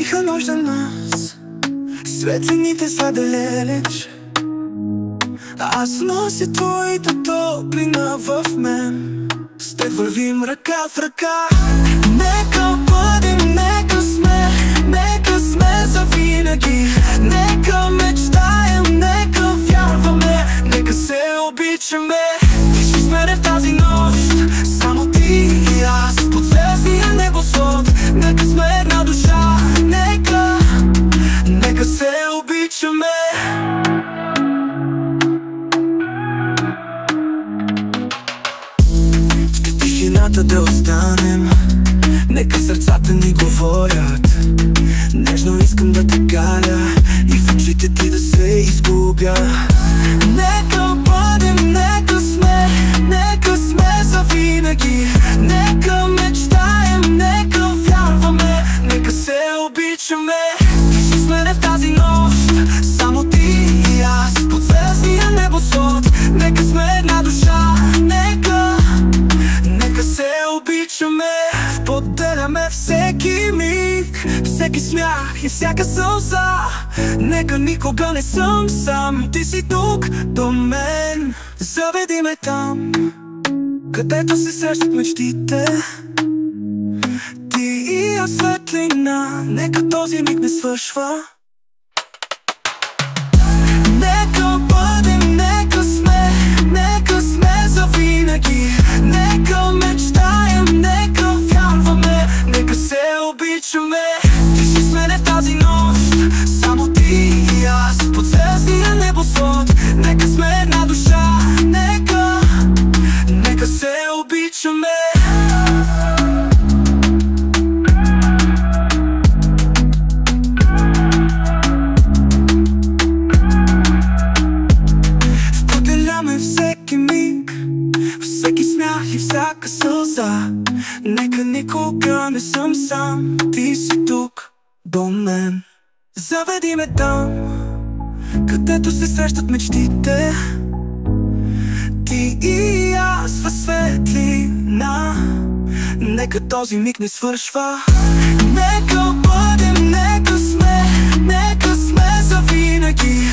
тиха нощ за нас, светлините са далеч. Аз нося твоята топлина в мен, с теб вървим ръка в ръка. Нека бъдем, нека сме завинаги. Нека мечтаем, нека вярваме, нека се обичаме. Ти с мене в тази нощ, само ти и аз, под звездния небосвод. Нека сме една душа, нека се обичаме. В тишината да останем, нека сърцата ни говорят. Нежно искам да те галя и в очите ти да се изгубя. Нека бъдем, нека сме завинаги. Нека мечтаем, нека вярваме, нека се обичаме. Ти си с мене в тази нощ, само ти и аз, под звездния небосвод. Нека сме една душа, нека се обичаме. Споделяме всеки миг, всеки смях и всяка сълза. Нека никога не съм сам, ти си тук до мен. Заведи ме там, където се срещат мечтите. Ти и аз светлина, нека този миг не свършва. Нека бъдем, нека сме завинаги. Нека мечтаем, нека вярваме, нека се обичаме. Ти си с мене в тази нощ, само ти и аз, под звездния небосвод. Нека сме една душа, нека се обичаме. Споделяме всеки миг, всеки смях и всяка сълза. Нека никога не съм сам, ти си тук до мен. Заведи ме там, където се срещат мечтите. Ти и аз в светлина, нека този миг не свършва. Нека бъдем, нека сме завинаги.